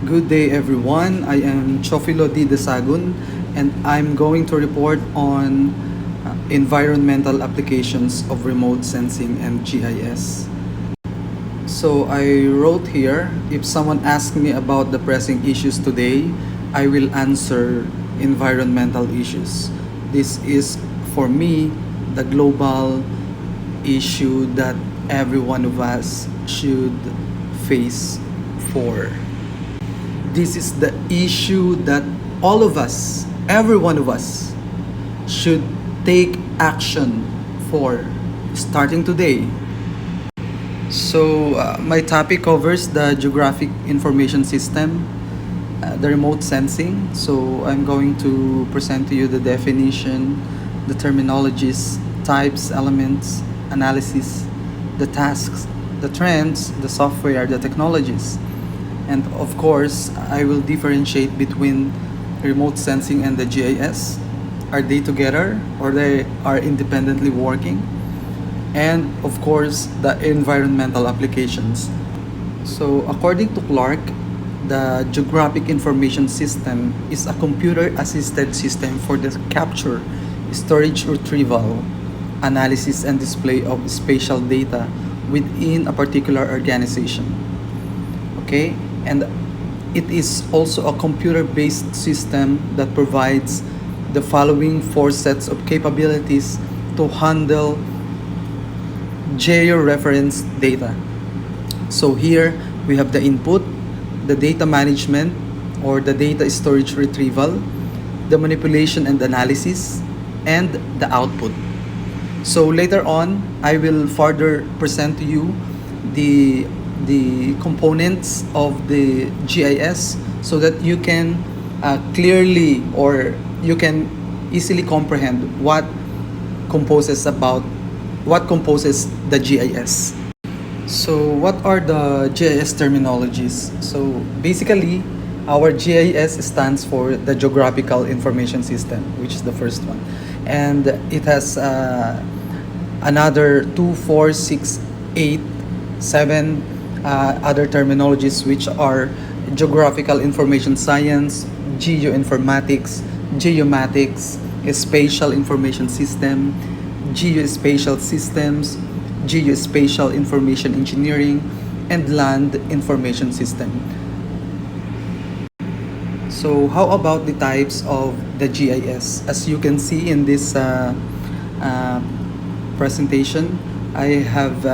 Good day everyone, I am Chofilo D. Desagun and I'm going to report on environmental applications of remote sensing and GIS. So I wrote here, if someone asks me about the pressing issues today, I will answer environmental issues. This is for me the global issue that every one of us should face for. This is the issue that all of us, every one of us, should take action for starting today. So, my topic covers the geographic information system, the remote sensing. So, I'm going to present to you the definition, the terminologies, types, elements, analysis, the tasks, the trends, the software, the technologies. And of course, I will differentiate between remote sensing and the GIS. Are they together or they are independently working? And of course, the environmental applications. So according to Clark, the Geographic Information System is a computer-assisted system for the capture, storage, retrieval, analysis, and display of spatial data within a particular organization. Okay? And it is also a computer-based system that provides the following four sets of capabilities to handle geo-referenced data. So here we have the input, the data management or the data storage retrieval, the manipulation and analysis, and the output. So later on, I will further present to you the components of the GIS so that you can clearly or you can easily comprehend what composes the GIS. So what are the GIS terminologies? So basically, our GIS stands for the Geographical Information System, which is the first one. And it has another 2, 4, 6, 8, 7 other terminologies, which are Geographical Information Science, Geoinformatics, Geomatics, Spatial Information System, Geospatial Systems, Geospatial Information Engineering, and Land Information System. So how about the types of the GIS? As you can see in this presentation, I have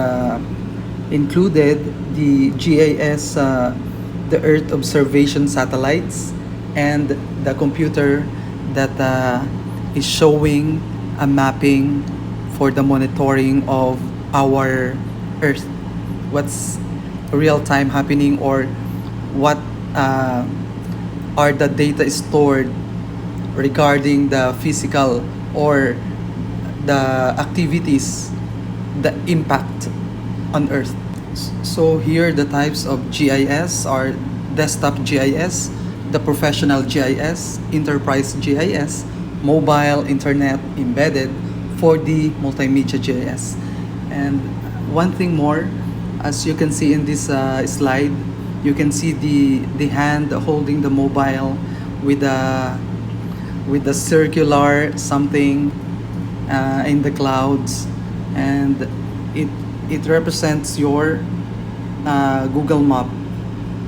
included the GIS, the Earth observation satellites, and the computer that is showing a mapping for the monitoring of our Earth. What's real time happening, or what are the data stored regarding the physical or the activities, the impact on Earth. So here the types of GIS are desktop GIS, the professional GIS, enterprise GIS, mobile, internet, embedded, 4D, multimedia GIS. And one thing more, as you can see in this slide, you can see the hand holding the mobile with the circular something in the clouds, and it represents your Google Map.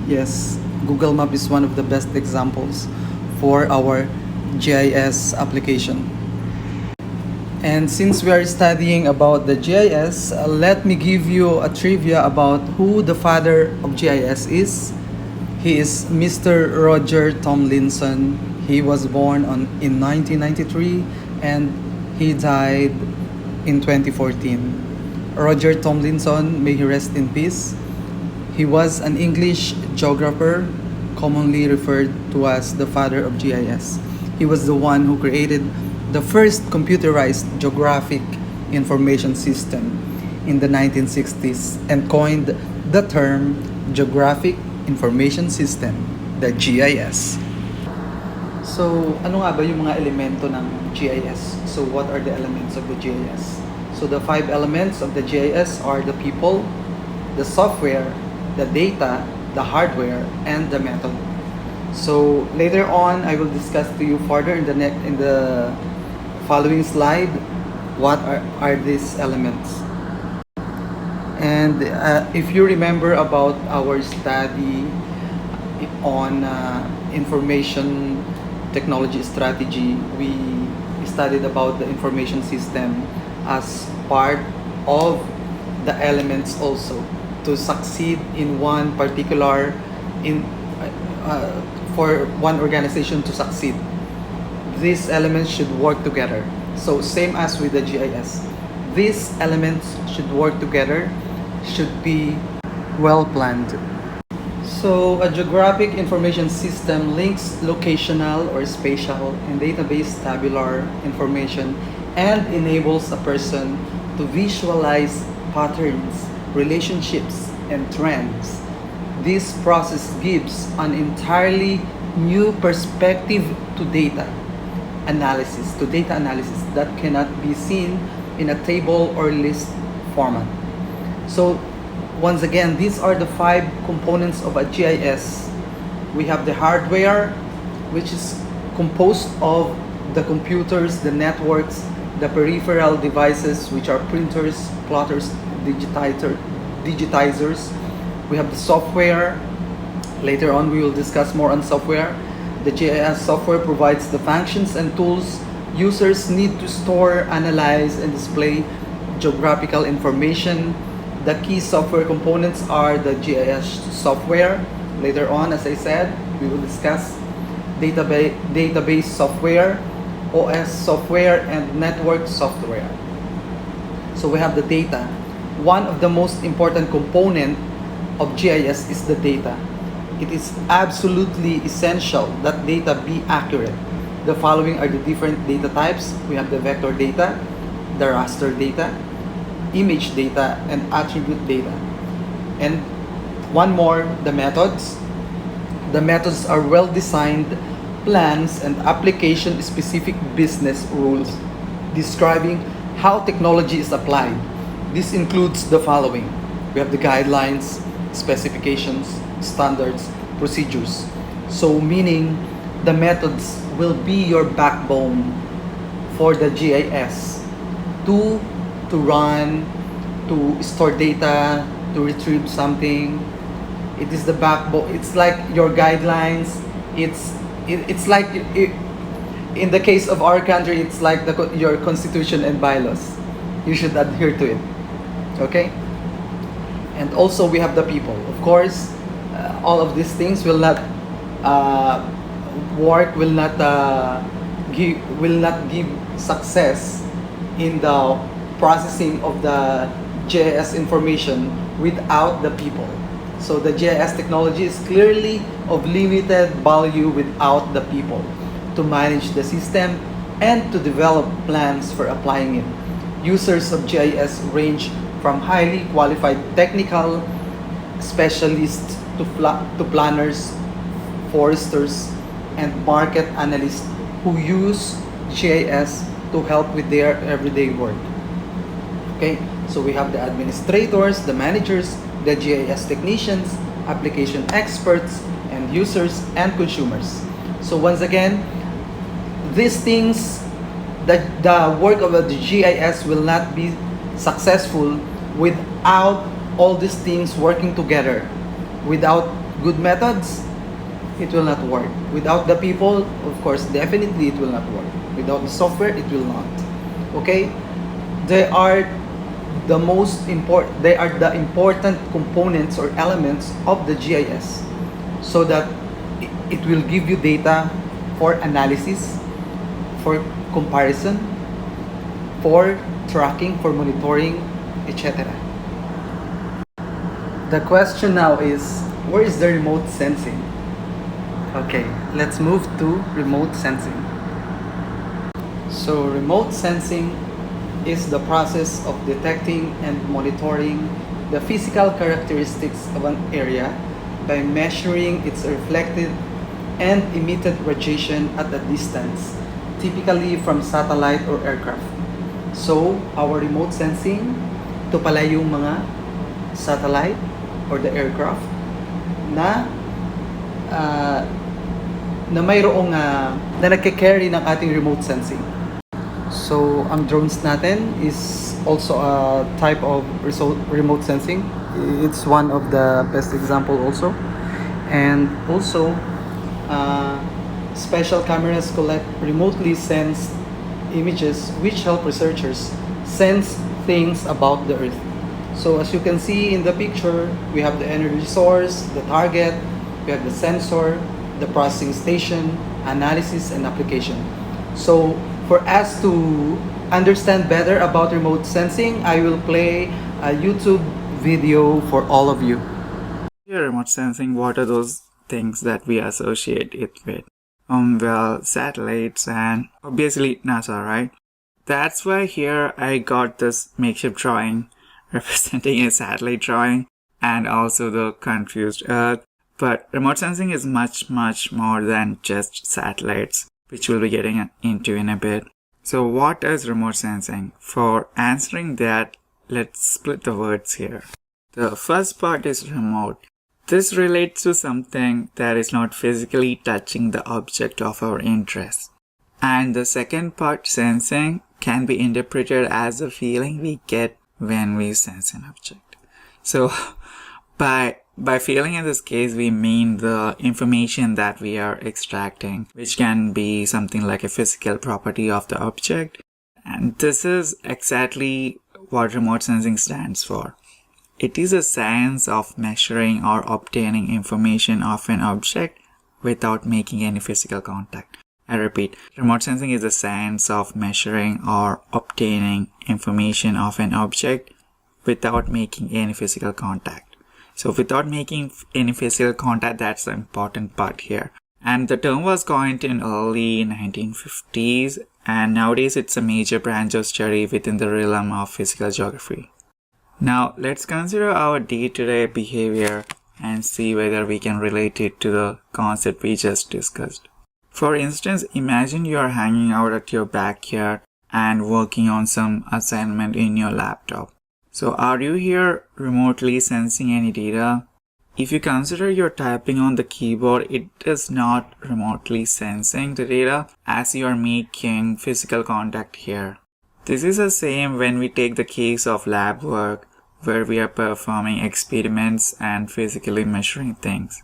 Yes, Google Map is one of the best examples for our GIS application. And since we are studying about the GIS, let me give you a trivia about who the father of GIS is. He is Mr. Roger Tomlinson. He was born in 1993 and he died in 2014. Roger Tomlinson, may he rest in peace. He was an English geographer, commonly referred to as the father of GIS. He was the one who created the first computerized geographic information system in the 1960s and coined the term Geographic Information System, the GIS. So, ano nga ba yung mga elemento ng GIS? So, what are the elements of the GIS? So, the 5 elements of the GIS are the people, the software, the data, the hardware, and the method. So later on, I will discuss to you further in the following slide what are these elements. And if you remember about our study on information technology strategy, we studied about the information system as part of the elements also to succeed in one particular for one organization to succeed. These elements should work together. So same as with the GIS. These elements should work together, should be well planned. So a geographic information system links locational or spatial and database tabular information and enables a person to visualize patterns, relationships, and trends. This process gives an entirely new perspective to data analysis that cannot be seen in a table or list format. So once again, these are the 5 components of a GIS. We have the hardware, which is composed of the computers, the networks, the peripheral devices, which are printers, plotters, digitizers. We have the software. Later on, we will discuss more on software. The GIS software provides the functions and tools users need to store, analyze, and display geographical information. The key software components are the GIS software. Later on, as I said, we will discuss database software, OS software, and network software. So we have the data. One of the most important component of GIS is the data. It is absolutely essential that data be accurate. The following are the different data types. We have the vector data, the raster data, image data, and attribute data. And one more, the methods. The methods are well-designed plans and application-specific business rules describing how technology is applied. This includes the following. We have the guidelines, specifications, standards, procedures. So meaning the methods will be your backbone for the GIS to run, to store data, to retrieve something. It is the backbone. It's like your guidelines. It's like in the case of our country, it's like your constitution and bylaws. You should adhere to it. Okay? And also we have the people. Of course, all of these things will not work, will not give success in the processing of the GIS information without the people. So the GIS technology is clearly of limited value without the people to manage the system and to develop plans for applying it. Users of GIS range from highly qualified technical specialists to planners, foresters, and market analysts who use GIS to help with their everyday work. Okay, so we have the administrators, the managers, the GIS technicians, application experts, and users and consumers. So once again, these things, the work of the GIS will not be successful without all these things working together. Without good methods, it will not work. Without the people, of course, definitely it will not work. Without the software, it will not. Okay? They are the important components or elements of the GIS so that it will give you data for analysis, for comparison, for tracking, for monitoring, etc. The question now is, where is the remote sensing? Okay, let's move to remote sensing. So remote sensing is the process of detecting and monitoring the physical characteristics of an area by measuring its reflected and emitted radiation at a distance, typically from satellite or aircraft. So, our remote sensing, ito pala yung mga satellite or the aircraft na na mayroong na nagke-carry ng ating remote sensing. So, ang drones natin is also a type of remote sensing. It's one of the best example also. And also, special cameras collect remotely sensed images which help researchers sense things about the Earth. So as you can see in the picture, we have the energy source, the target, we have the sensor, the processing station, analysis, and application. So for us to understand better about remote sensing, I will play a YouTube video for all of you. Remote sensing, what are those things that we associate it with? Well, satellites and obviously NASA, right? That's why here I got this makeshift drawing representing a satellite drawing and also the confused Earth. But remote sensing is much more than just satellites, which we'll be getting into in a bit. So what is remote sensing? For answering that, let's split the words here. The first part is remote. This relates to something that is not physically touching the object of our interest. And the second part, sensing, can be interpreted as the feeling we get when we sense an object. So by feeling in this case, we mean the information that we are extracting, which can be something like a physical property of the object. And this is exactly what remote sensing stands for. It is a science of measuring or obtaining information of an object without making any physical contact. I repeat, remote sensing is the science of measuring or obtaining information of an object without making any physical contact. So without making any physical contact, that's the important part here. And the term was coined in early 1950s, and nowadays it's a major branch of study within the realm of physical geography. Now let's consider our day-to-day behavior and see whether we can relate it to the concept we just discussed. For instance, imagine you are hanging out at your backyard and working on some assignment in your laptop. So are you here remotely sensing any data? If you consider you're typing on the keyboard, it is not remotely sensing the data as you are making physical contact here. This is the same when we take the case of lab work, where we are performing experiments and physically measuring things.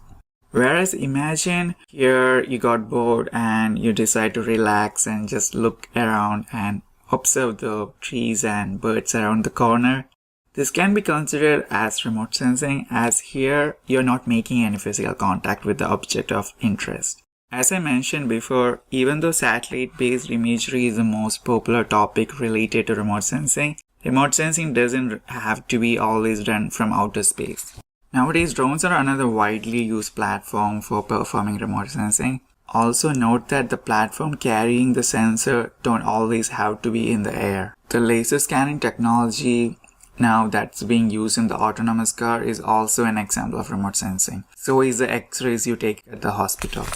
Whereas imagine here you got bored and you decide to relax and just look around and observe the trees and birds around the corner. This can be considered as remote sensing, as here you're not making any physical contact with the object of interest. As I mentioned before, even though satellite-based imagery is the most popular topic related to remote sensing doesn't have to be always done from outer space. Nowadays, drones are another widely used platform for performing remote sensing. Also note that the platform carrying the sensor don't always have to be in the air. The laser scanning technology now that's being used in the autonomous car is also an example of remote sensing. So is the X-rays you take at the hospital.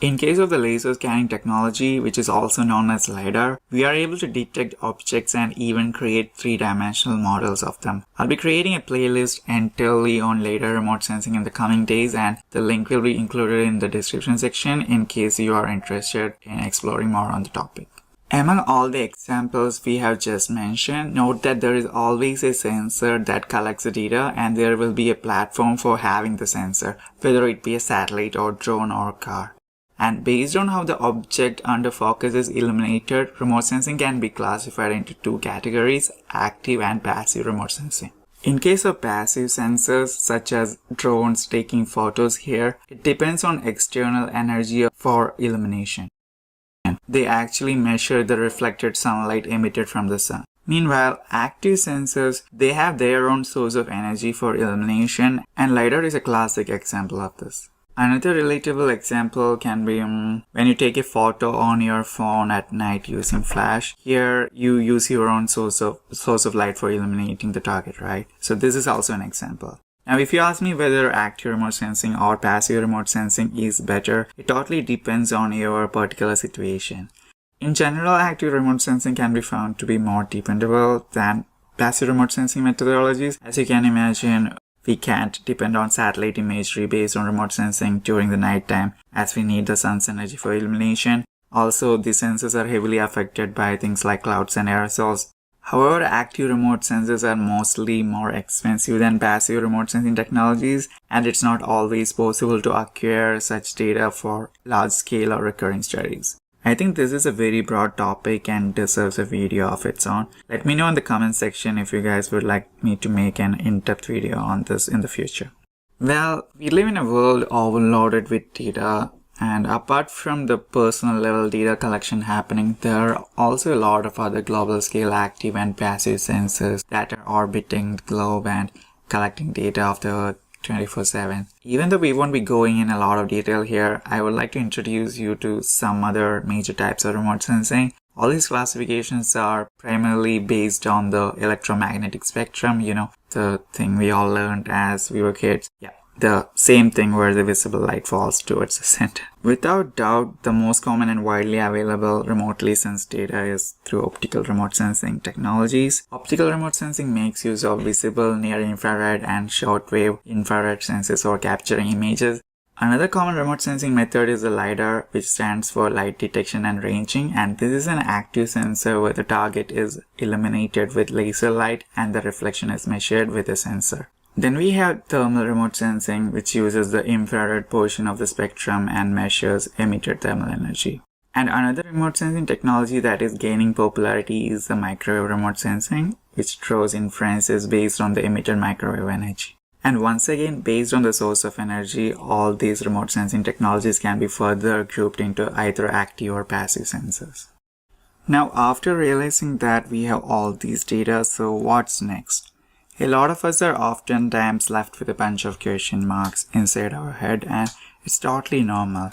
In case of the laser scanning technology, which is also known as LiDAR, we are able to detect objects and even create three-dimensional models of them. I'll be creating a playlist entirely on LiDAR remote sensing in the coming days, and the link will be included in the description section in case you are interested in exploring more on the topic. Among all the examples we have just mentioned, note that there is always a sensor that collects the data, and there will be a platform for having the sensor, whether it be a satellite or drone or car. And based on how the object under focus is illuminated, remote sensing can be classified into two categories, active and passive remote sensing. In case of passive sensors, such as drones taking photos here, it depends on external energy for illumination. They actually measure the reflected sunlight emitted from the sun. Meanwhile, active sensors, they have their own source of energy for illumination, and LiDAR is a classic example of this. Another relatable example can be when you take a photo on your phone at night using flash. Here you use your own source of light for illuminating the target, right? So this is also an example. Now if you ask me whether active remote sensing or passive remote sensing is better, it totally depends on your particular situation. In general, active remote sensing can be found to be more dependable than passive remote sensing methodologies. As you can imagine, we can't depend on satellite imagery based on remote sensing during the nighttime, as we need the sun's energy for illumination. Also, the sensors are heavily affected by things like clouds and aerosols. However, active remote sensors are mostly more expensive than passive remote sensing technologies, and it's not always possible to acquire such data for large-scale or recurring studies. I think this is a very broad topic and deserves a video of its own. Let me know in the comment section if you guys would like me to make an in-depth video on this in the future. Well, we live in a world overloaded with data, and apart from the personal level data collection happening, there are also a lot of other global scale active and passive sensors that are orbiting the globe and collecting data of the Earth 24/7. Even though we won't be going in a lot of detail here, I would like to introduce you to some other major types of remote sensing. All these classifications are primarily based on the electromagnetic spectrum, the thing we all learned as we were kids. Yeah, the same thing where the visible light falls towards the center. Without doubt, the most common and widely available remotely sensed data is through optical remote sensing technologies. Optical remote sensing makes use of visible, near-infrared and short-wave infrared sensors for capturing images. Another common remote sensing method is the LiDAR, which stands for light detection and ranging, and this is an active sensor where the target is illuminated with laser light and the reflection is measured with a sensor. Then we have thermal remote sensing, which uses the infrared portion of the spectrum and measures emitted thermal energy. And another remote sensing technology that is gaining popularity is the microwave remote sensing, which draws inferences based on the emitted microwave energy. And once again, based on the source of energy, all these remote sensing technologies can be further grouped into either active or passive sensors. Now, after realizing that we have all these data, so what's next? A lot of us are oftentimes left with a bunch of question marks inside our head, and it's totally normal.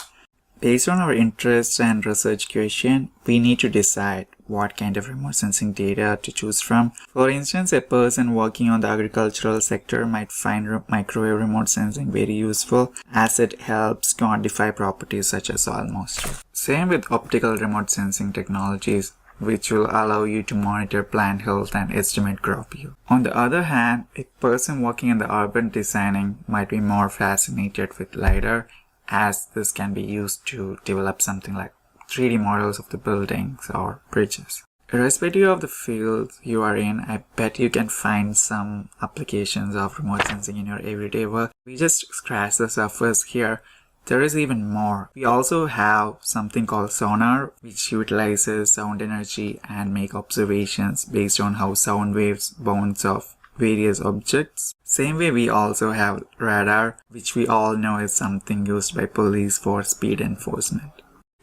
Based on our interests and research question, we need to decide what kind of remote sensing data to choose from. For instance, a person working on the agricultural sector might find microwave remote sensing very useful as it helps quantify properties such as soil moisture. Same with optical remote sensing technologies, which will allow you to monitor plant health and estimate crop yield. On the other hand, a person working in the urban designing might be more fascinated with LiDAR, as this can be used to develop something like 3D models of the buildings or bridges. Irrespective of the field you are in, I bet you can find some applications of remote sensing in your everyday work. We just scratched the surface here. There is even more. We also have something called sonar, which utilizes sound energy and make observations based on how sound waves bounce off various objects. Same way, we also have radar, which we all know is something used by police for speed enforcement.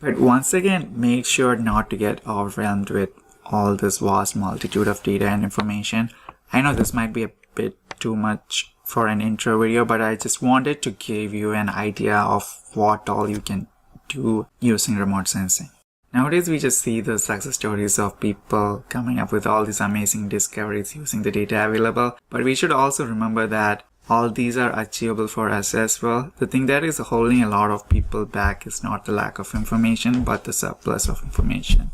But once again, make sure not to get overwhelmed with all this vast multitude of data and information. I know this might be a bit too much for an intro video, but I just wanted to give you an idea of what all you can do using remote sensing. Nowadays, we just see the success stories of people coming up with all these amazing discoveries using the data available, but we should also remember that all these are achievable for us as well. The thing that is holding a lot of people back is not the lack of information, but the surplus of information.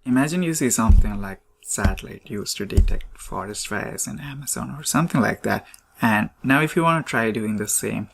Imagine you see something like satellite used to detect forest fires in Amazon or something like that. And now if you want to try doing the same,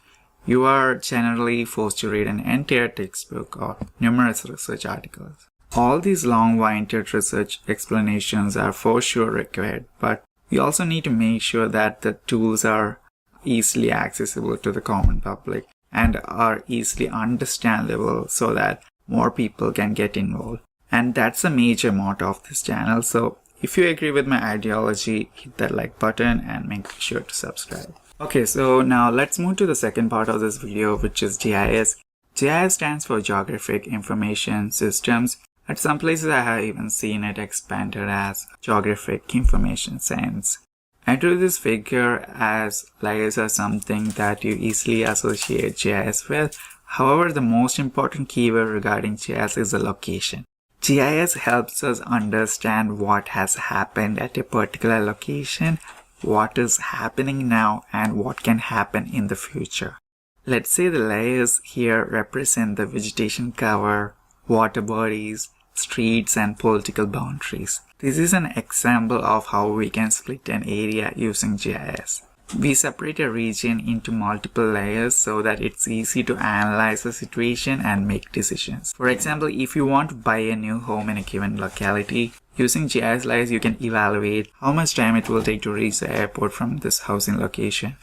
you are generally forced to read an entire textbook or numerous research articles. All these long-winded research explanations are for sure required, but we also need to make sure that the tools are easily accessible to the common public and are easily understandable so that more people can get involved. And that's a major motto of this channel. So if you agree with my ideology, hit that like button and make sure to subscribe. Okay, so now let's move to the second part of this video, which is GIS. GIS stands for Geographic Information Systems. At some places I have even seen it expanded as Geographic Information Science. I drew this figure as layers are something that you easily associate GIS with. However, the most important keyword regarding GIS is the location. GIS helps us understand what has happened at a particular location, what is happening now, and what can happen in the future. Let's say the layers here represent the vegetation cover, water bodies, streets, and political boundaries. This is an example of how we can split an area using GIS. We separate a region into multiple layers so that it's easy to analyze the situation and make decisions. For example, if you want to buy a new home in a given locality, using GIS layers you can evaluate how much time it will take to reach the airport from this housing location.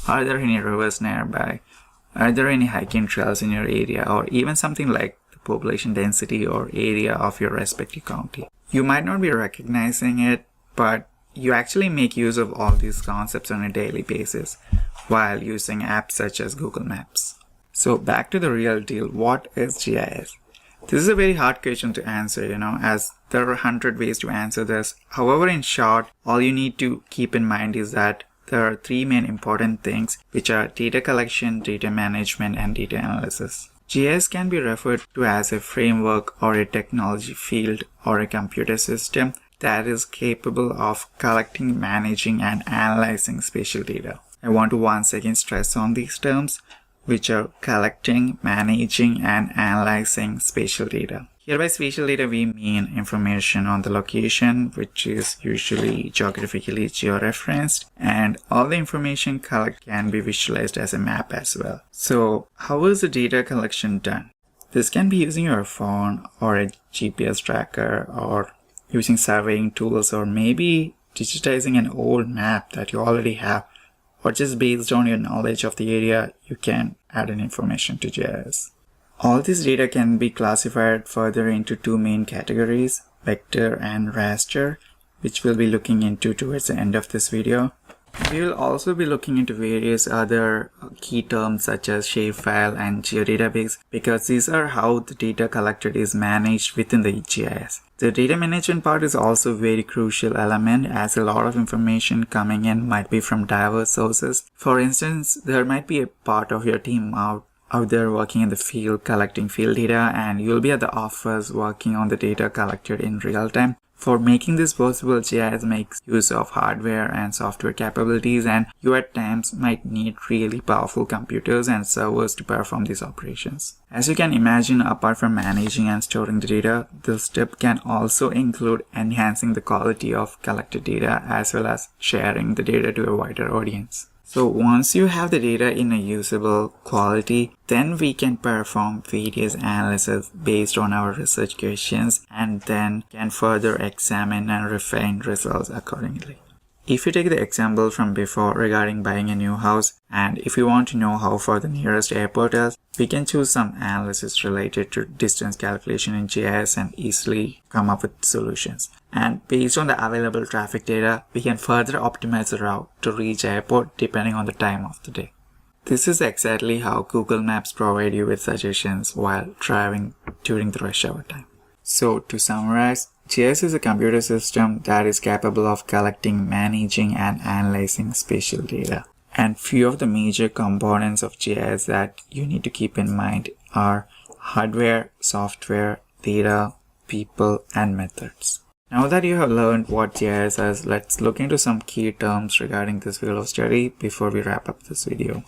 Are there any rivers nearby? Are there any hiking trails in your area? Or even something like the population density or area of your respective county. You might not be recognizing it, but you actually make use of all these concepts on a daily basis while using apps such as Google Maps. So back to the real deal, what is GIS? This is a very hard question to answer, as there are 100 ways to answer this. However, in short, all you need to keep in mind is that there are three main important things, which are data collection, data management, and data analysis. GIS can be referred to as a framework or a technology field or a computer system that is capable of collecting, managing, and analyzing spatial data. I want to once again stress on these terms, which are collecting, managing, and analyzing spatial data. Here by spatial data we mean information on the location, which is usually geographically georeferenced, and all the information collected can be visualized as a map as well. So how is the data collection done? This can be using your phone or a GPS tracker, or using surveying tools, or maybe digitizing an old map that you already have, or just based on your knowledge of the area you can add an information to GIS. All this data can be classified further into two main categories, vector and raster, which we'll be looking into towards the end of this video. We will also be looking into various other key terms such as shapefile and geodatabase, because these are how the data collected is managed within the GIS. The data management part is also a very crucial element, as a lot of information coming in might be from diverse sources. For instance, there might be a part of your team out there working in the field collecting field data, and you'll be at the office working on the data collected in real time. For making this possible, GIS makes use of hardware and software capabilities, and you at times might need really powerful computers and servers to perform these operations. As you can imagine, apart from managing and storing the data, this step can also include enhancing the quality of collected data as well as sharing the data to a wider audience. So once you have the data in a usable quality, then we can perform various analysis based on our research questions, and then can further examine and refine results accordingly. If you take the example from before regarding buying a new house, and if you want to know how far the nearest airport is, we can choose some analysis related to distance calculation in GIS and easily come up with solutions. And based on the available traffic data, we can further optimize the route to reach airport depending on the time of the day. This is exactly how Google Maps provide you with suggestions while driving during the rush hour time. So to summarize, GIS is a computer system that is capable of collecting, managing, and analyzing spatial data. And few of the major components of GIS that you need to keep in mind are hardware, software, data, people, and methods. Now that you have learned what GIS is, let's look into some key terms regarding this field of study before we wrap up this video.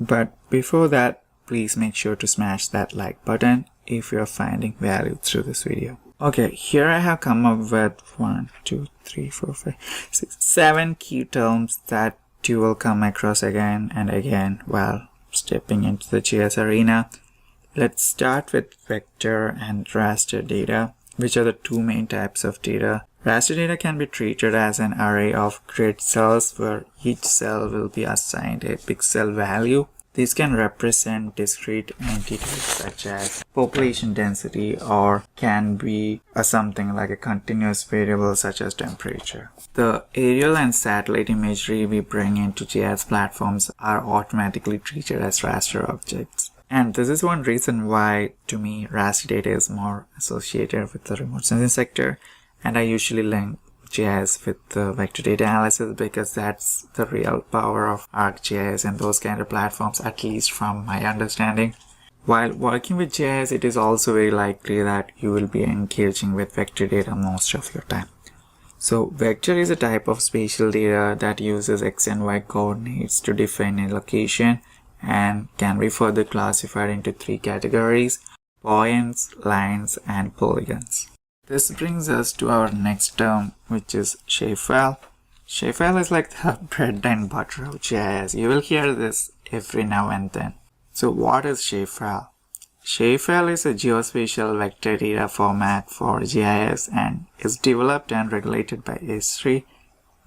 But before that, please make sure to smash that like button if you're finding value through this video. Okay, here I have come up with 1, 2, 3, 4, 5, 6, 7 key terms that you will come across again and again while stepping into the GIS arena. Let's start with vector and raster data, which are the two main types of data. Raster data can be treated as an array of grid cells where each cell will be assigned a pixel value. These can represent discrete entities such as population density, or can be something like a continuous variable such as temperature. The aerial and satellite imagery we bring into GIS platforms are automatically treated as raster objects. And this is one reason why, to me, raster data is more associated with the remote sensing sector, and I usually link GIS with the vector data analysis because that's the real power of ArcGIS and those kind of platforms, at least from my understanding. While working with GIS, it is also very likely that you will be engaging with vector data most of your time. So vector is a type of spatial data that uses X and Y coordinates to define a location and can be further classified into 3 categories: points, lines, and polygons. This brings us to our next term, which is shapefile. Shapefile is like the bread and butter of GIS. You will hear this every now and then. So what is Shapefile? Shapefile is a geospatial vector data format for GIS and is developed and regulated by Esri,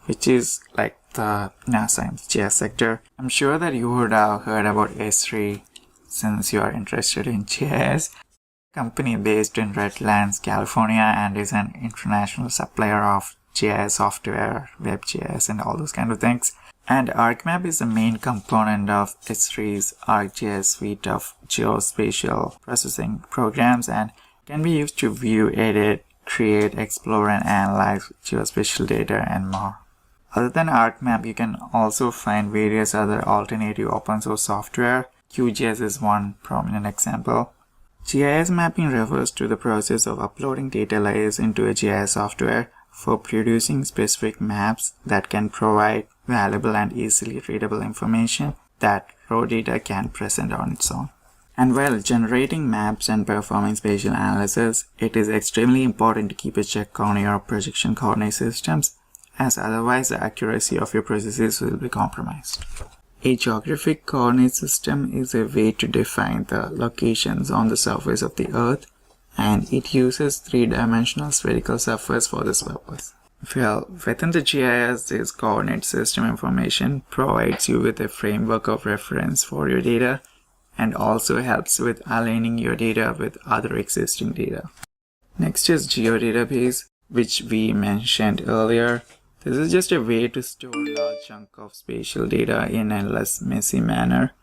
which is like the NASA in the GIS sector. I'm sure that you would have heard about Esri since you are interested in GIS. Company based in Redlands, California, and is an international supplier of GIS software, WebGIS, and all those kind of things. And ArcMap is the main component of Esri's ArcGIS suite of geospatial processing programs and can be used to view, edit, create, explore, and analyze geospatial data and more. Other than ArcMap, you can also find various other alternative open source software. QGIS is one prominent example. GIS mapping refers to the process of uploading data layers into a GIS software for producing specific maps that can provide valuable and easily readable information that raw data can't present on its own. And while generating maps and performing spatial analysis, it is extremely important to keep a check on your projection coordinate systems, as otherwise the accuracy of your processes will be compromised. A geographic coordinate system is a way to define the locations on the surface of the Earth, and it uses three-dimensional spherical surface for this purpose. Well, within the GIS, this coordinate system information provides you with a framework of reference for your data and also helps with aligning your data with other existing data. Next is geodatabase, which we mentioned earlier. This is just a way to store a large chunk of spatial data in a less messy manner.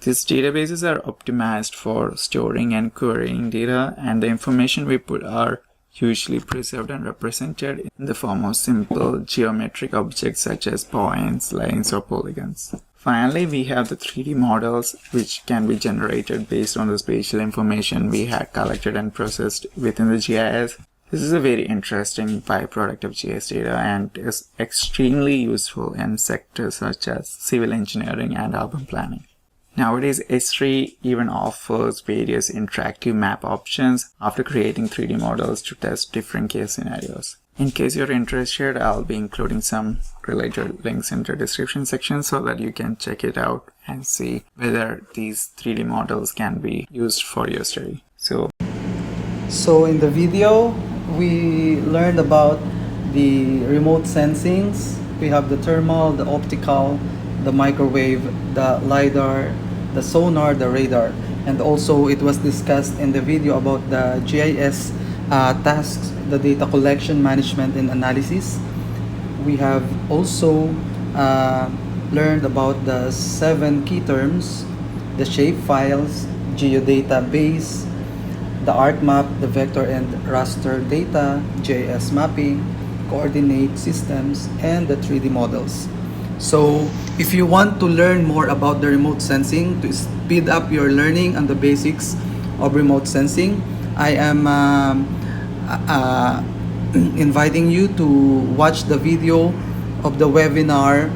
These databases are optimized for storing and querying data, and the information we put are usually preserved and represented in the form of simple geometric objects such as points, lines, or polygons. Finally, we have the 3D models, which can be generated based on the spatial information we had collected and processed within the GIS. This is a very interesting byproduct of GIS data and is extremely useful in sectors such as civil engineering and urban planning. Nowadays, Esri even offers various interactive map options after creating 3D models to test different case scenarios. In case you're interested, I'll be including some related links in the description section so that you can check it out and see whether these 3D models can be used for your study. So in the video, we learned about the remote sensings. We have the thermal, the optical, the microwave, the LiDAR, the sonar, the radar. And also it was discussed in the video about the GIS tasks, the data collection, management, and analysis. We have also learned about the 7 key terms, the shape files, geodatabase, the ArcMap, the vector and raster data, GIS mapping, coordinate systems, and the 3D models. So if you want to learn more about the remote sensing to speed up your learning on the basics of remote sensing, I am inviting you to watch the video of the webinar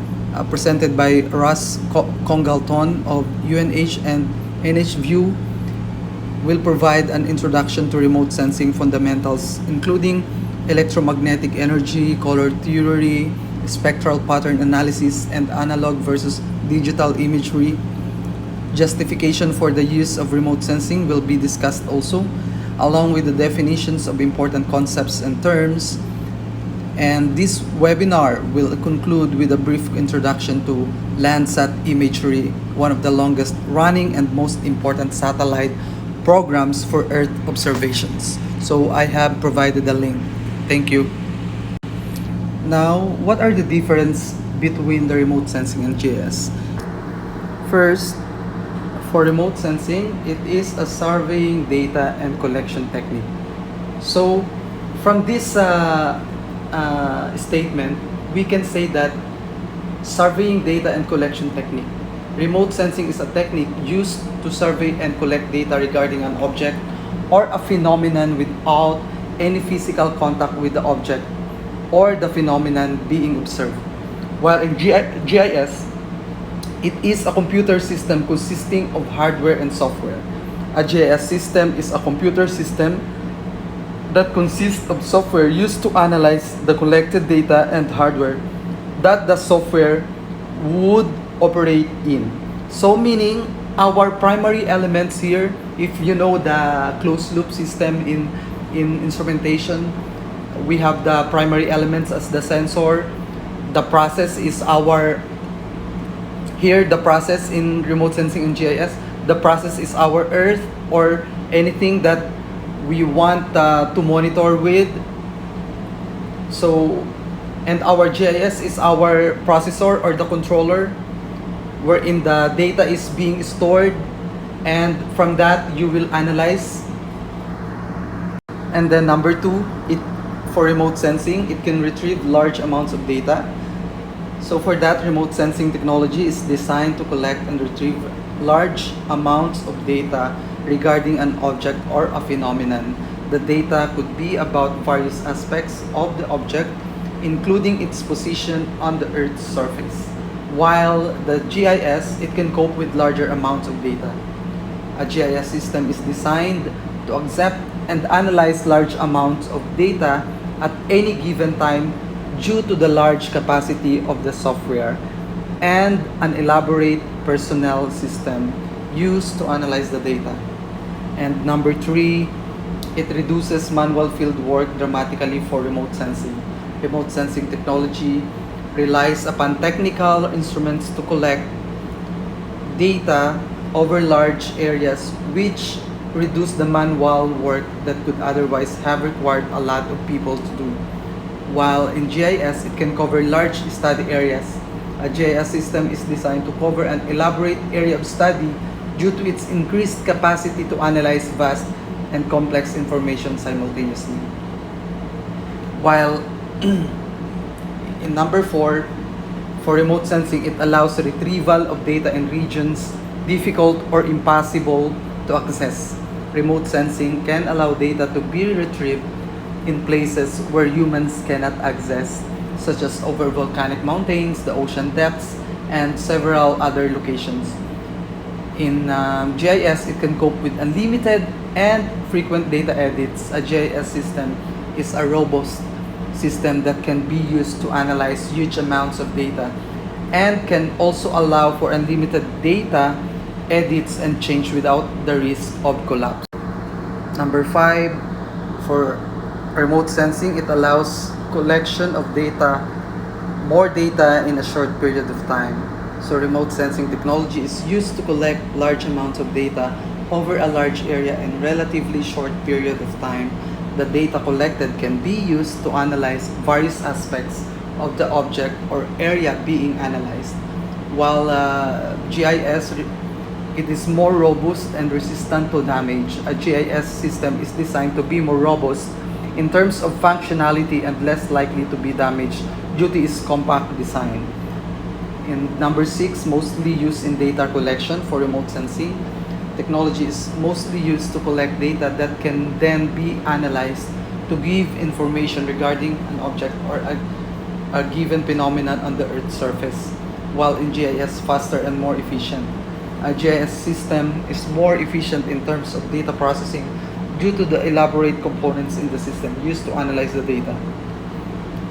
presented by Russ Congleton of UNH, and NHView will provide an introduction to remote sensing fundamentals, including electromagnetic energy, color theory, spectral pattern analysis, and analog versus digital imagery. Justification for the use of remote sensing will be discussed also, along with the definitions of important concepts and terms. And this webinar will conclude with a brief introduction to Landsat imagery, one of the longest running and most important satellite programs for Earth observations. So I have provided a link. Thank you. Now, what are the difference between the remote sensing and GIS? First, for remote sensing, it is a surveying data and collection technique. So, from this statement, we can say that surveying data and collection technique. Remote sensing is a technique used to survey and collect data regarding an object or a phenomenon without any physical contact with the object or the phenomenon being observed. While in GIS, it is a computer system consisting of hardware and software. A GIS system is a computer system that consists of software used to analyze the collected data and hardware that the software would operate in. So meaning our primary elements here, if you know the closed loop system in instrumentation, we have the primary elements as the sensor. The process is our, here the process in remote sensing and GIS, the process is our earth or anything that we want to monitor with. So, and our GIS is our processor or the controller, wherein the data is being stored, and from that you will analyze. And then number two, for remote sensing, it can retrieve large amounts of data. So for that, remote sensing technology is designed to collect and retrieve large amounts of data regarding an object or a phenomenon. The data could be about various aspects of the object, including its position on the Earth's surface. While the GIS, it can cope with larger amounts of data. A GIS system is designed to accept and analyze large amounts of data at any given time due to the large capacity of the software and an elaborate personnel system used to analyze the data. And number three, it reduces manual field work dramatically for remote sensing. Remote sensing technology relies upon technical instruments to collect data over large areas, which reduce the manual work that could otherwise have required a lot of people to do. While in GIS, it can cover large study areas. A GIS system is designed to cover an elaborate area of study due to its increased capacity to analyze vast and complex information simultaneously. While in number four, for remote sensing, it allows retrieval of data in regions difficult or impossible to access. Remote sensing can allow data to be retrieved in places where humans cannot access, such as over volcanic mountains, the ocean depths, and several other locations. In GIS, it can cope with unlimited and frequent data edits. A GIS system is a robust system that can be used to analyze huge amounts of data and can also allow for unlimited data edits and change without the risk of collapse. Number five, for remote sensing, it allows collection of data, more data in a short period of time. So remote sensing technology is used to collect large amounts of data over a large area in relatively short period of time. The data collected can be used to analyze various aspects of the object or area being analyzed. While GIS, it is more robust and resistant to damage. A GIS system is designed to be more robust in terms of functionality and less likely to be damaged due to its compact design. And number six, mostly used in data collection for remote sensing. Technology is mostly used to collect data that can then be analyzed to give information regarding an object or a given phenomenon on the Earth's surface, while in GIS faster and more efficient. A GIS system is more efficient in terms of data processing due to the elaborate components in the system used to analyze the data.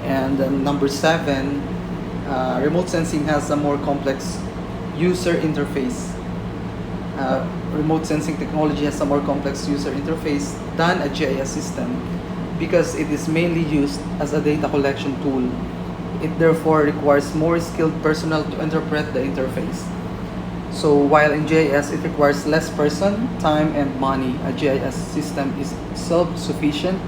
And number seven, remote sensing has a more complex user interface. Remote sensing technology has a more complex user interface than a GIS system because it is mainly used as a data collection tool. It therefore requires more skilled personnel to interpret the interface. So while in GIS it requires less person, time, and money, a GIS system is self-sufficient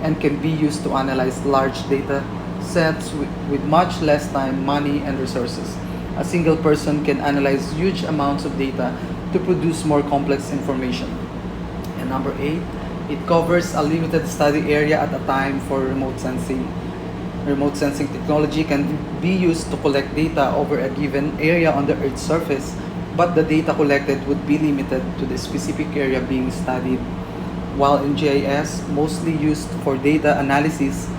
and can be used to analyze large data sets with much less time, money, and resources. A single person can analyze huge amounts of data to produce more complex information. And number eight, it covers a limited study area at a time for remote sensing. Remote sensing technology can be used to collect data over a given area on the Earth's surface, but the data collected would be limited to the specific area being studied. While in GIS, mostly used for data analysis,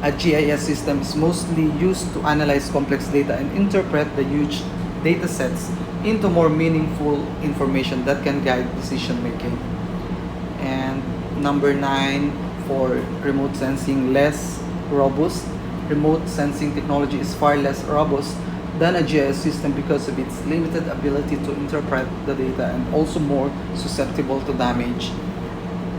a GIS system is mostly used to analyze complex data and interpret the huge data sets into more meaningful information that can guide decision making. And number nine, for remote sensing, less robust. remote sensing technology is far less robust than a GIS system because of its limited ability to interpret the data and also more susceptible to damage.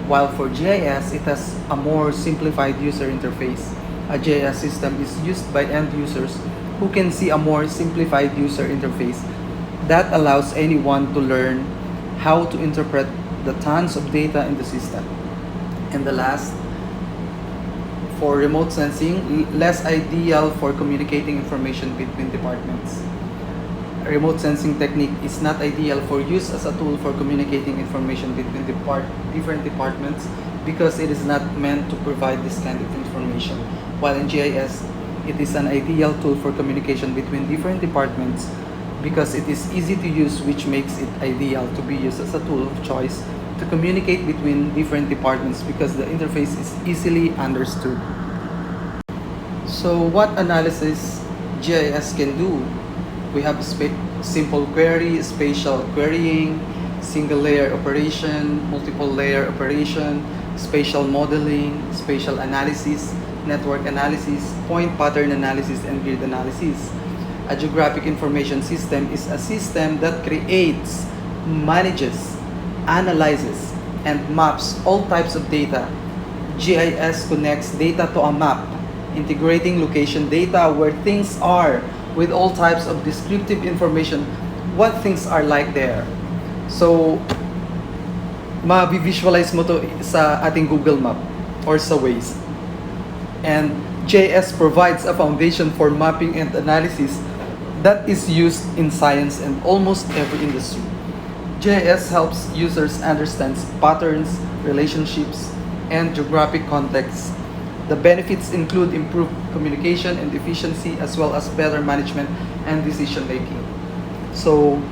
While for GIS, it has a more simplified user interface. A GIS system is used by end users who can see a more simplified user interface that allows anyone to learn how to interpret the tons of data in the system. And the last, for remote sensing, less ideal for communicating information between departments. A remote sensing technique is not ideal for use as a tool for communicating information between different departments because it is not meant to provide this kind of information. While in GIS, it is an ideal tool for communication between different departments because it is easy to use, which makes it ideal to be used as a tool of choice to communicate between different departments because the interface is easily understood. So what analysis GIS can do? We have simple query, spatial querying, single layer operation, multiple layer operation, spatial modeling, spatial analysis, network analysis, point pattern analysis, and grid analysis. A geographic information system is a system that creates, manages, analyzes, and maps all types of data. GIS connects data to a map, integrating location data where things are with all types of descriptive information, what things are like there. So, ma-visualize mo to sa ating Google Map or sa Waze. And GIS provides a foundation for mapping and analysis that is used in science and almost every industry. GIS helps users understand patterns, relationships, and geographic contexts. The benefits include improved communication and efficiency as well as better management and decision making. So,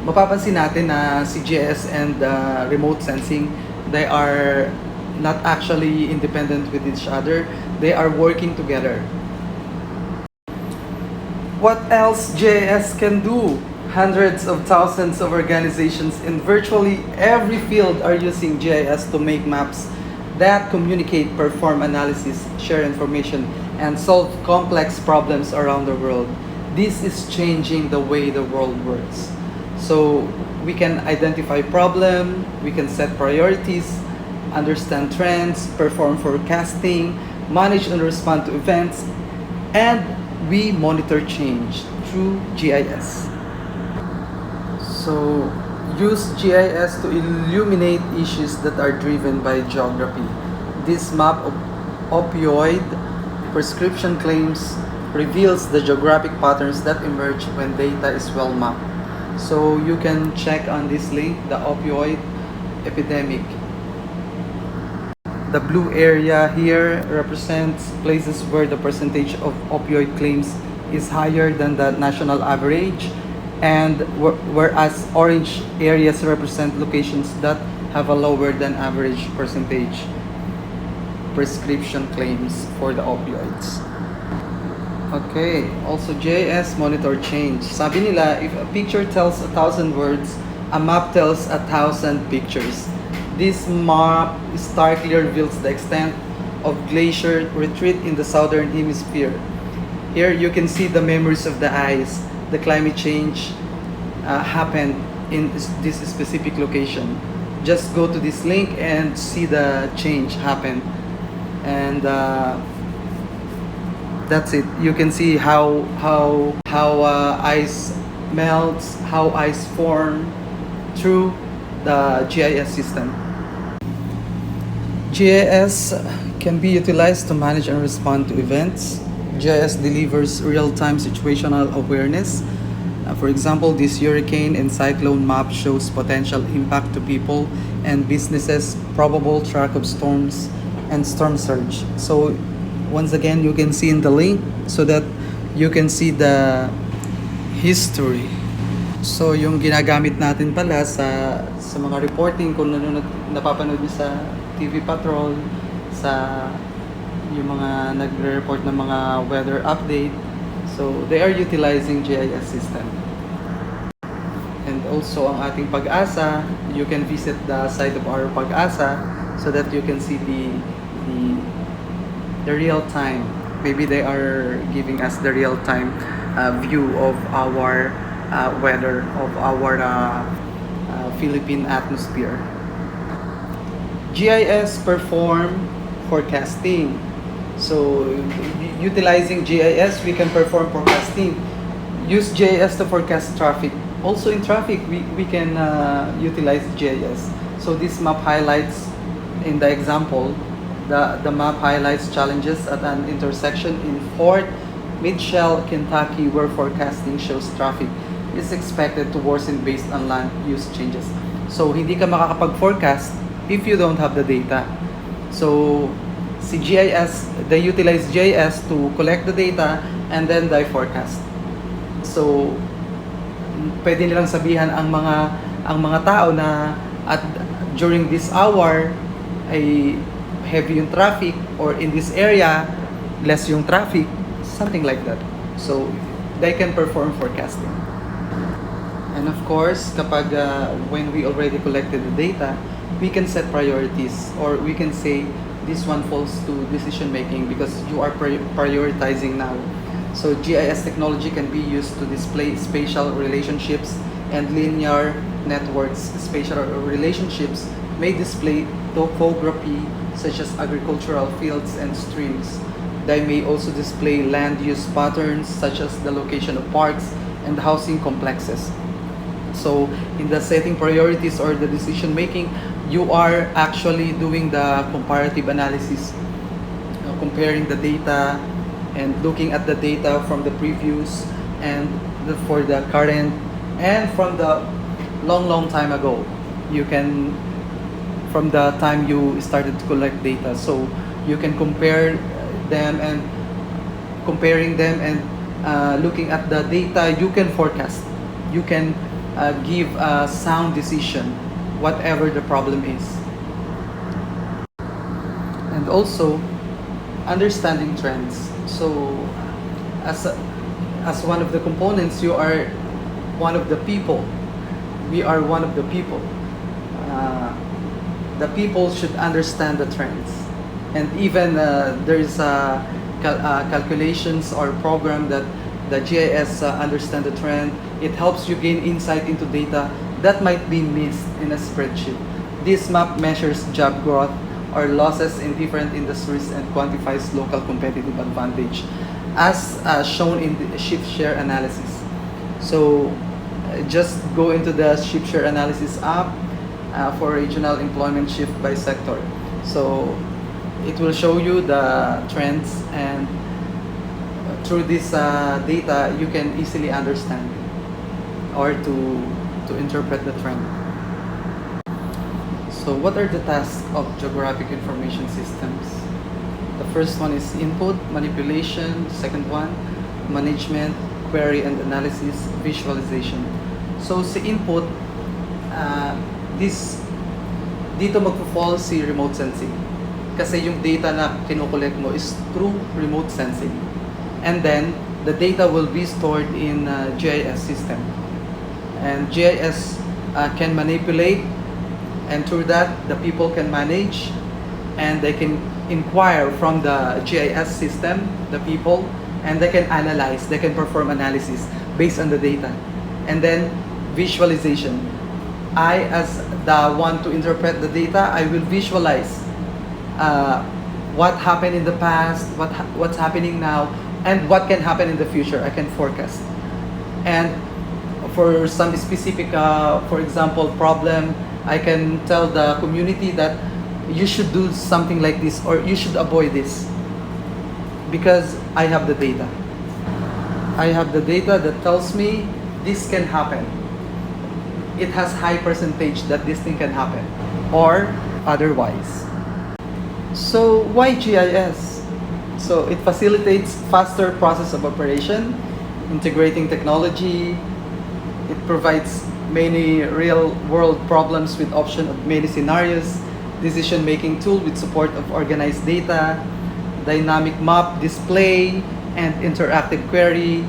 mapapansin natin na si GIS and remote sensing, they are not actually independent with each other. They are working together. What else GIS can do? Hundreds of thousands of organizations in virtually every field are using GIS to make maps that communicate, perform analysis, share information, and solve complex problems around the world. This is changing the way the world works. So we can identify problem, we can set priorities, understand trends, perform forecasting, manage and respond to events, and we monitor change through GIS. So use GIS to illuminate issues that are driven by geography. This map of opioid prescription claims reveals the geographic patterns that emerge when data is well mapped. So you can check on this link, the opioid epidemic. The blue area here represents places where the percentage of opioid claims is higher than the national average, and whereas orange areas represent locations that have a lower than average percentage prescription claims for the opioids. Okay, also GIS monitor change. Sabi nila, if a picture tells 1,000 words, a map tells 1,000 pictures. This map starkly reveals the extent of glacier retreat in the southern hemisphere. Here you can see the memories of the ice. The climate change happened in this specific location. Just go to this link and see the change happen. And that's it. You can see how ice melts, how ice form through the GIS system. GIS can be utilized to manage and respond to events. GIS delivers real-time situational awareness. For example, this hurricane and cyclone map shows potential impact to people and businesses, probable track of storms, and storm surge. So once again, you can see in the link so that you can see the history. So yung ginagamit natin pala sa mga reporting, kung napapanood niyo sa TV Patrol, sa yung mga nagre-report ng mga weather update, so they are utilizing GIS system. And also ang ating Pag-asa, you can visit the site of our Pag-asa so that you can see the real-time Maybe they are giving us the real-time view of our weather, of our Philippine atmosphere. GIS perform forecasting. So utilizing GIS, we can perform forecasting. Use GIS to forecast traffic. Also in traffic, we can utilize GIS. So this map highlights, in the example, the map highlights challenges at an intersection in Fort Mitchell, Kentucky, where forecasting shows traffic is expected to worsen based on land use changes. So hindi ka makakapag-forecast if you don't have the data. So si GIS, they utilize GIS to collect the data and then they forecast. So pwede nilang sabihan ang mga tao na at during this hour ay heavy yung traffic, or in this area less yung traffic, something like that. So they can perform forecasting. And of course, kapag when we already collected the data, we can set priorities, or we can say this one falls to decision making because you are prioritizing now. So GIS technology can be used to display spatial relationships and linear networks. Spatial relationships may display topography such as agricultural fields and streams. They may also display land use patterns such as the location of parks and housing complexes. So in the setting priorities or the decision making, you are actually doing the comparative analysis, comparing the data and looking at the data from the previous and for the current and from the long time ago. You can, from the time you started to collect data, so you can compare them, and comparing them and looking at the data, you can forecast, you can give a sound decision whatever the problem is. And also understanding trends. So as one of the components, you are one of the people, we are one of the people. The people should understand the trends, and even there is calculations or program that the GIS understand the trend. It helps you gain insight into data that might be missed in a spreadsheet. This map measures job growth or losses in different industries and quantifies local competitive advantage, as shown in the shift share analysis. So just go into the shift share analysis app for regional employment shift by sector. So it will show you the trends, and through this data you can easily understand or to interpret the trend. So what are the tasks of geographic information systems? The first one is input, manipulation. Second one, management, query and analysis, visualization. So sa input, dito magpo-fall si remote sensing. Kasi yung data na kinokollect mo is through remote sensing. And then, the data will be stored in GIS system. And GIS can manipulate, and through that, the people can manage, and they can inquire from the GIS system, the people, and they can analyze, they can perform analysis based on the data. And then, visualization. I, as the one to interpret the data, I will visualize what happened in the past, what's happening now, and what can happen in the future. I can forecast. And for some specific, for example, problem, I can tell the community that you should do something like this, or you should avoid this, because I have the data. I have the data that tells me this can happen. It has high percentage that this thing can happen, or otherwise. So why GIS? So it facilitates faster process of operation, integrating technology. It provides many real-world problems with option of many scenarios, decision-making tool with support of organized data, dynamic map display, and interactive query.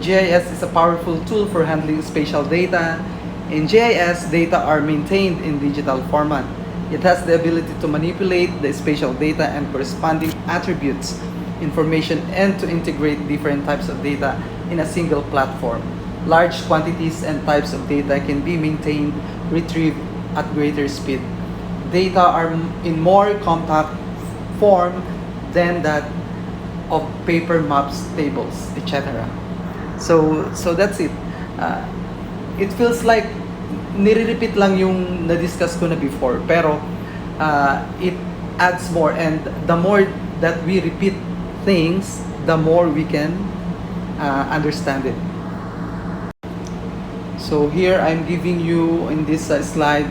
GIS is a powerful tool for handling spatial data. In GIS, data are maintained in digital format. It has the ability to manipulate the spatial data and corresponding attributes information and to integrate different types of data in a single platform. Large quantities and types of data can be maintained, retrieved at greater speed. Data are in more compact form than that of paper maps, tables, etc. So that's it. It feels like nire-repeat lang yung na-discuss ko na before, pero it adds more, and the more that we repeat things, the more we can understand it. So here I'm giving you in this slide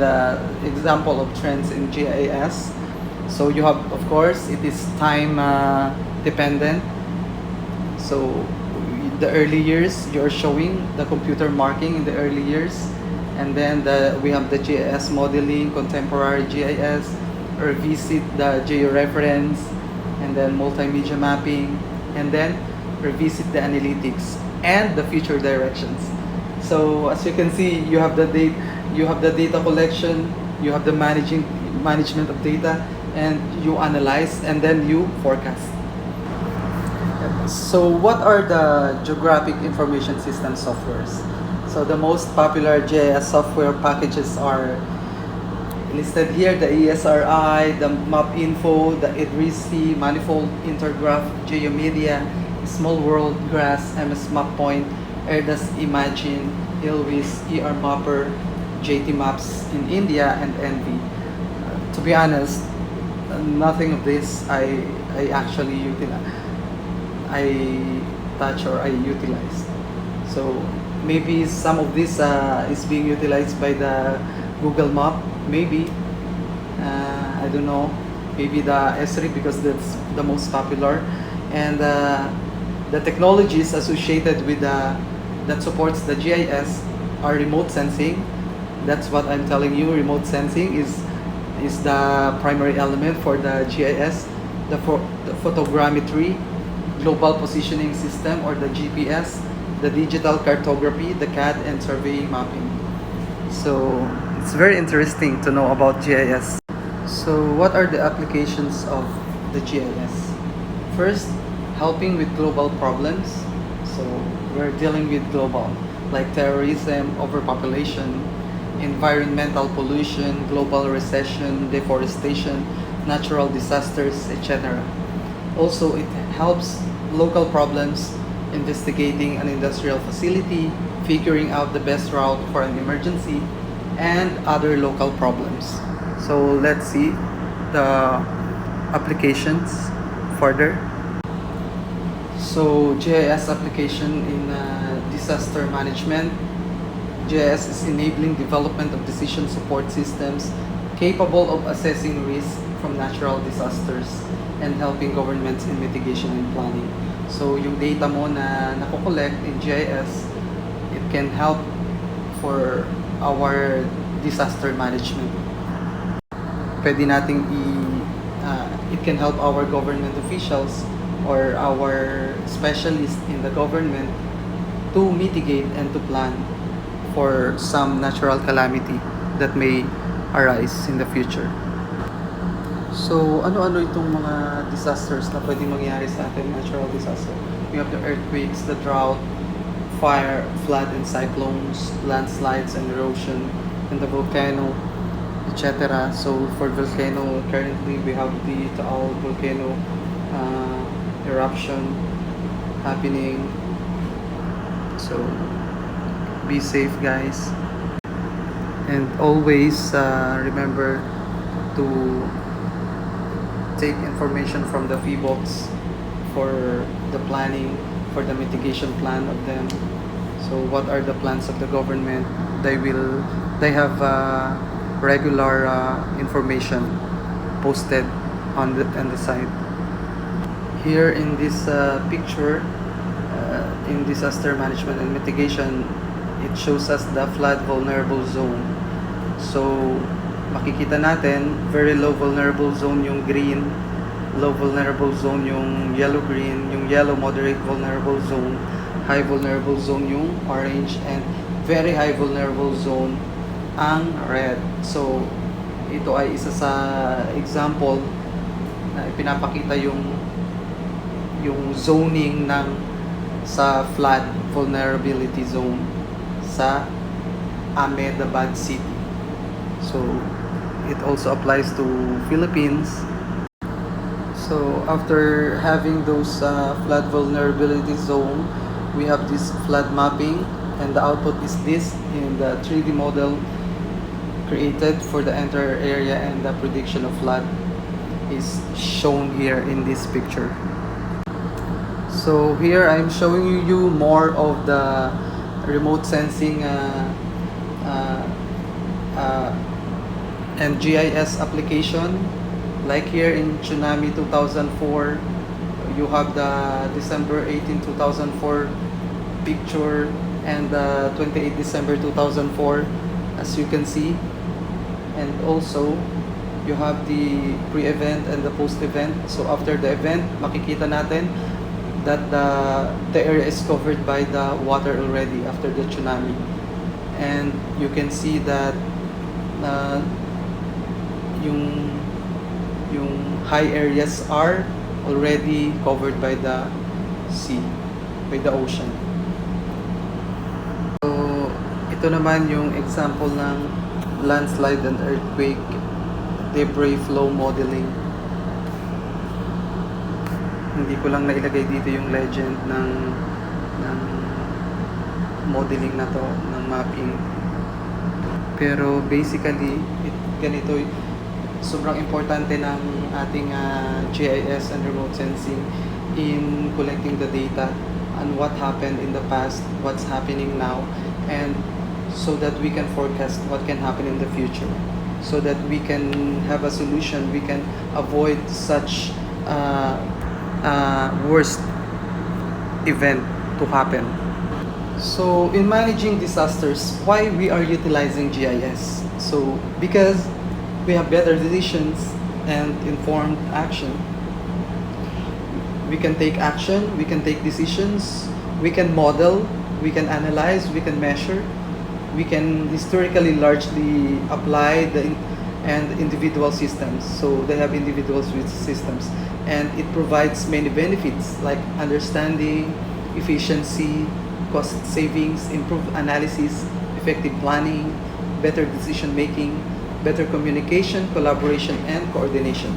example of trends in GIS. So you have, of course, it is time dependent. So the early years, you're showing the computer marking in the early years, and then we have the GIS modeling, contemporary GIS, or visit the georeference, and then multimedia mapping, and then revisit the analytics and the future directions. So as you can see, you have the data collection, you have the management of data, and you analyze, and then you forecast. So what are the geographic information system softwares? So the most popular GIS software packages are listed here: the ESRI, the MapInfo, the Esri, Manifold, Intergraph, Geomedia, Small World, GRASS, MS MapPoint, AirDAS Imagine, Ilwis, ER Mapper, JT Maps in India, and Envy. To be honest, nothing of this I actually utilize. I touch or I utilize. So maybe some of this is being utilized by the Google Map, maybe. I don't know. Maybe the Esri, because that's the most popular. And the technologies associated with that supports the GIS are remote sensing. That's what I'm telling you. Remote sensing is the primary element for the GIS. The photogrammetry, global positioning system or the GPS, the digital cartography, the CAD and surveying mapping. So it's very interesting to know about GIS. So what are the applications of the GIS? First, helping with global problems. So we're dealing with global, like terrorism, overpopulation, environmental pollution, global recession, deforestation, natural disasters, etc. Also, it helps local problems, investigating an industrial facility, figuring out the best route for an emergency, and other local problems. So let's see the applications further. So GIS application in disaster management. GIS is enabling development of decision support systems capable of assessing risk from natural disasters and helping governments in mitigation and planning. So yung data mo na nakokollect in GIS, it can help for our disaster management. Pwede nating it can help our government officials or our specialists in the government to mitigate and to plan for some natural calamity that may arise in the future. So, ano-ano itong mga disasters na pwedeng mangyari sa atin, natural disaster? We have the earthquakes, the drought, fire, flood and cyclones, landslides and erosion, and the volcano, etc. So, for volcano, currently we have the Taal volcano eruption happening. So, be safe, guys. And always remember to take information from the FEBOX for the planning, for the mitigation plan of them. So what are the plans of the government? They have regular information posted on the site. Here in this picture, in disaster management and mitigation, it shows us the flood vulnerable zone. So makikita natin, very low vulnerable zone yung green, low vulnerable zone yung yellow-green, yung yellow moderate vulnerable zone, high vulnerable zone yung orange, and very high vulnerable zone ang red. So ito ay isa sa example na ipinapakita yung yung zoning sa flood vulnerability zone sa Ahmedabad City. So it also applies to Philippines. So after having those flood vulnerability zone, we have this flood mapping, and the output is this in the 3D model created for the entire area, and the prediction of flood is shown here in this picture. So here I'm showing you more of the remote sensing and GIS application. Like here in Tsunami 2004, you have the December 18, 2004 picture and the 28 December 2004, as you can see. And also, you have the pre-event and the post-event. So after the event, makikita natin that the area is covered by the water already after the tsunami. And you can see that yung high areas are already covered by the sea, by the ocean. So ito naman yung example ng landslide and earthquake debris flow modeling. Hindi ko lang nailagay dito yung legend ng modeling na to, ng mapping. Pero basically, ganito, sobrang importante ng ating GIS and remote sensing in collecting the data on what happened in the past, what's happening now, and so that we can forecast what can happen in the future, so that we can have a solution, we can avoid such worst event to happen. So in managing disasters, why we are utilizing GIS? So because we have better decisions and informed action. We can take action, we can take decisions, we can model, we can analyze, we can measure, we can historically largely apply and individual systems. So they have individual systems, and it provides many benefits like understanding, efficiency, cost savings, improved analysis, effective planning, better decision making, better communication, collaboration, and coordination.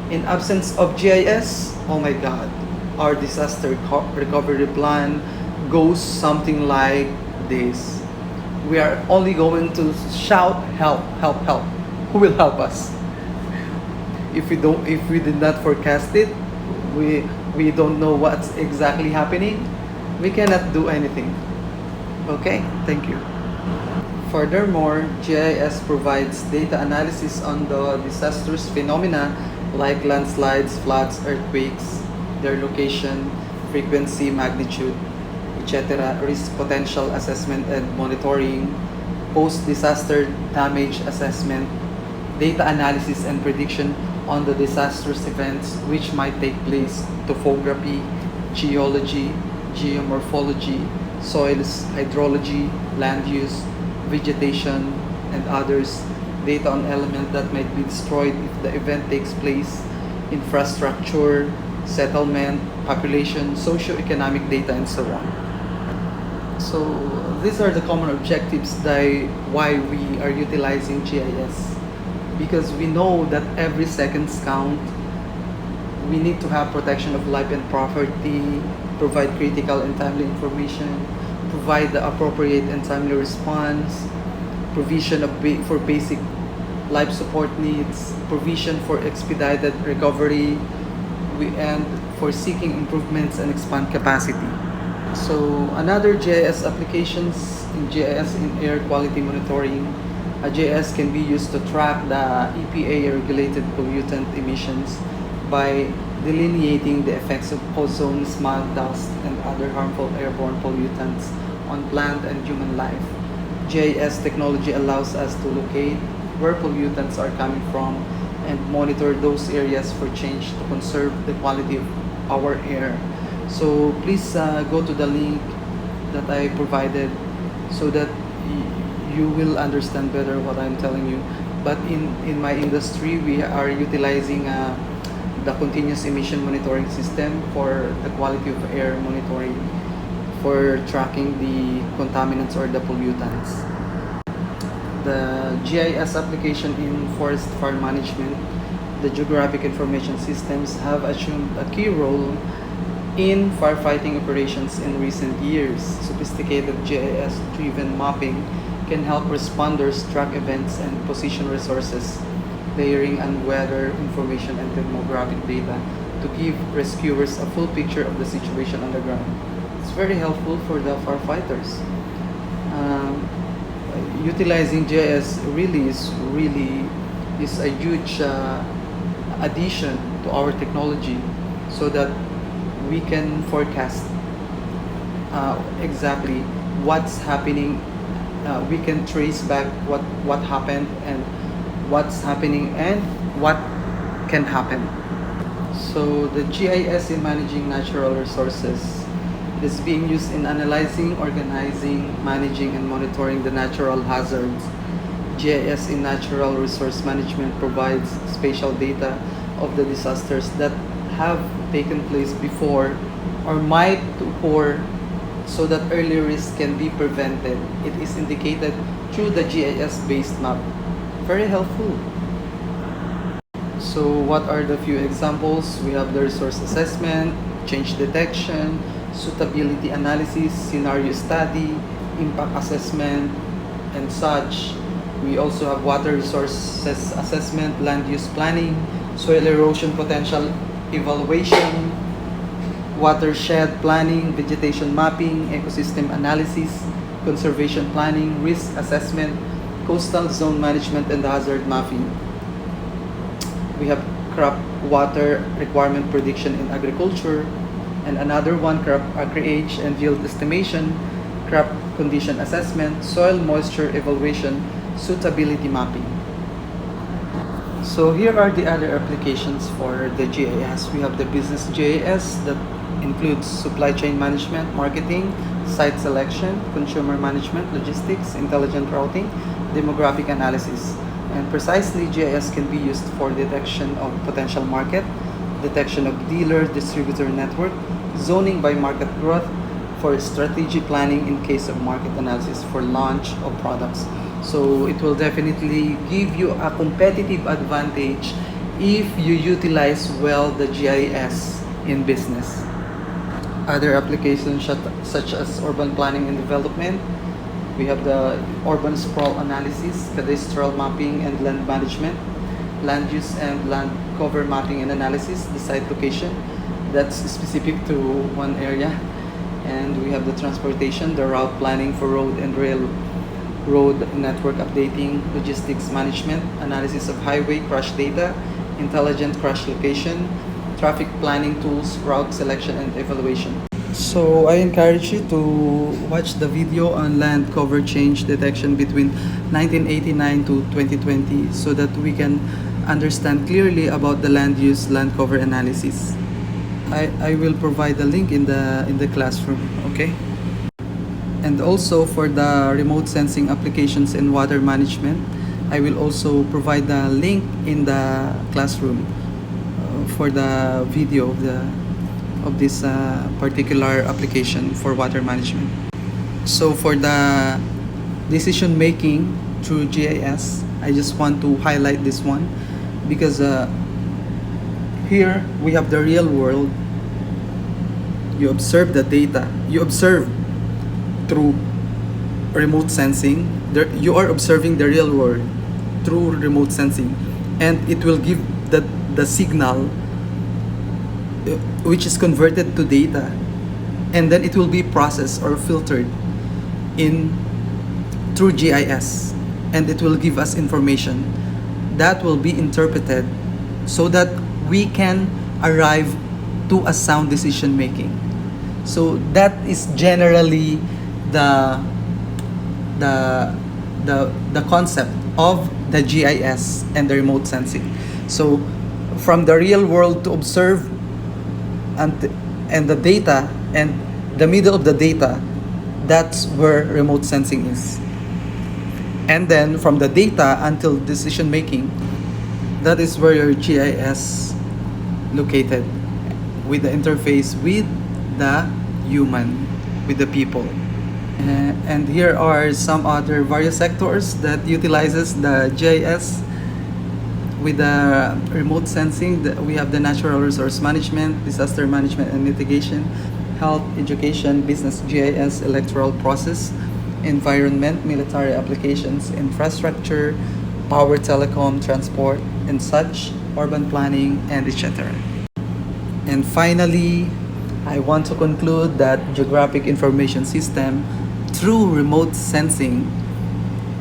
In absence of GIS, oh my God, our disaster recovery plan goes something like this. We are only going to shout, help, help, help. Who will help us? If we did not forecast it, we don't know what's exactly happening, we cannot do anything. Okay, thank you. Furthermore, GIS provides data analysis on the disastrous phenomena like landslides, floods, earthquakes, their location, frequency, magnitude, etc., risk potential assessment and monitoring, post-disaster damage assessment, data analysis and prediction on the disastrous events which might take place, topography, geology, geomorphology, soils, hydrology, land use, vegetation, and others, data on elements that might be destroyed if the event takes place, infrastructure, settlement, population, socio-economic data, and so on. So these are the common objectives why we are utilizing GIS. Because we know that every seconds count, we need to have protection of life and property, provide critical and timely information, provide the appropriate and timely response, provision for basic life support needs, provision for expedited recovery, and for seeking improvements and expand capacity. So another GIS applications in GIS in air quality monitoring. A GIS can be used to track the EPA regulated pollutant emissions by delineating the effects of ozone, smog, dust, and other harmful airborne pollutants on plant and human life. GIS technology allows us to locate where pollutants are coming from and monitor those areas for change to conserve the quality of our air. So please go to the link that I provided so that you will understand better what I'm telling you. But in my industry, we are utilizing the continuous emission monitoring system for the quality of air monitoring for tracking the contaminants or the pollutants. The GIS application in forest fire management, the geographic information systems have assumed a key role in firefighting operations in recent years. Sophisticated GIS-driven mapping can help responders track events and position resources, layering on weather information and demographic data to give rescuers a full picture of the situation on the ground. It's very helpful for the firefighters. Utilizing GIS really is a huge addition to our technology, so that we can forecast exactly what's happening. We can trace back what happened and what's happening and what can happen. So the GIS in managing natural resources is being used in analyzing, organizing, managing, and monitoring the natural hazards. GIS in natural resource management provides spatial data of the disasters that have taken place before or might occur, so that early risks can be prevented. It is indicated through the GIS-based map. Very helpful. So what are the few examples? We have the resource assessment, change detection, suitability analysis, scenario study, impact assessment, and such. We also have water resources assessment, land use planning, soil erosion potential evaluation, watershed planning, vegetation mapping, ecosystem analysis, conservation planning, risk assessment, coastal zone management, and hazard mapping. We have crop water requirement prediction in agriculture, and another one, crop acreage and yield estimation, crop condition assessment, soil moisture evaluation, suitability mapping. So here are the other applications for the GIS. We have the business GIS that includes supply chain management, marketing, site selection, consumer management, logistics, intelligent routing, demographic analysis. And precisely, GIS can be used for detection of potential market, detection of dealer-distributor network, zoning by market growth, for strategy planning in case of market analysis for launch of products. So it will definitely give you a competitive advantage if you utilize well the GIS in business. Other applications such as urban planning and development. We have the urban sprawl analysis, cadastral mapping and land management, land use and land cover mapping and analysis, the site location that's specific to one area. And we have the transportation, the route planning for road and railroad network updating, logistics management, analysis of highway crash data, intelligent crash location, traffic planning tools, route selection and evaluation. So I encourage you to watch the video on land cover change detection between 1989 to 2020, so that we can understand clearly about the land use land cover analysis. I will provide the link in the classroom, okay? And also for the remote sensing applications in water management, I will also provide the link in the classroom for the video of this particular application for water management. So for the decision making through GIS, I just want to highlight this one because here we have the real world. You observe the data. You observe through remote sensing. You are observing the real world through remote sensing, and it will give the signal which is converted to data, and then it will be processed or filtered in through GIS, and it will give us information that will be interpreted so that we can arrive to a sound decision making. So that is generally the concept of the GIS and the remote sensing. So from the real world to observe and the data and the middle of the data, that's where remote sensing is. And then from the data until decision making, that is where your GIS located with the interface with the human, with the people. And here are some other various sectors that utilizes the GIS. With the remote sensing, we have the natural resource management, disaster management and mitigation, health, education, business GIS, electoral process, environment, military applications, infrastructure, power, telecom, transport, and such, urban planning, and etc. And finally, I want to conclude that geographic information system through remote sensing.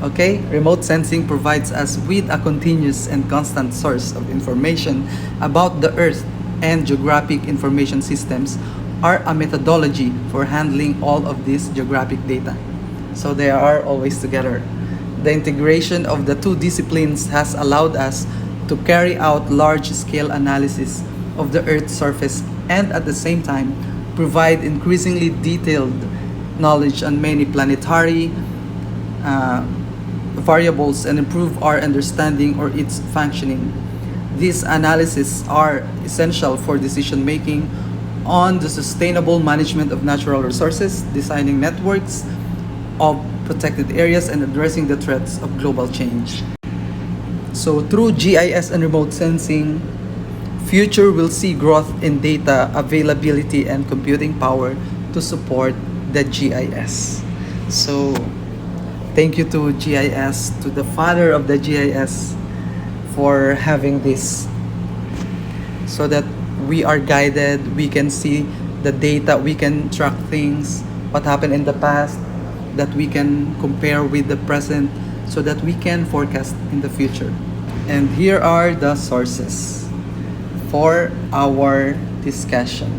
Okay, remote sensing provides us with a continuous and constant source of information about the Earth, and geographic information systems are a methodology for handling all of this geographic data. So they are always together. The integration of the two disciplines has allowed us to carry out large-scale analysis of the Earth's surface and at the same time provide increasingly detailed knowledge on many planetary variables and improve our understanding or its functioning. These analyses are essential for decision making on the sustainable management of natural resources, designing networks of protected areas, and addressing the threats of global change. So through GIS and remote sensing, future will see growth in data availability and computing power to support the GIS. So thank you to GIS, to the father of the GIS, for having this, so that we are guided, we can see the data, we can track things, what happened in the past, that we can compare with the present, so that we can forecast in the future. And here are the sources for our discussion.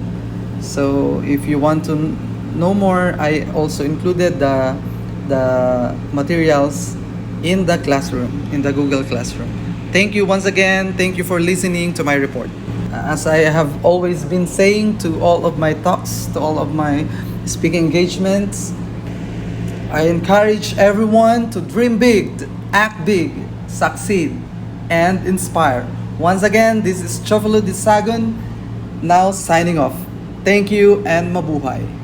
So if you want to know more, I also included the materials in the classroom, in the Google Classroom. Thank you once again. Thank you for listening to my report. As I have always been saying to all of my talks, to all of my speaking engagements, I encourage everyone to dream big, act big, succeed, and inspire. Once again, this is Chofalo Disagon, now signing off. Thank you and mabuhay.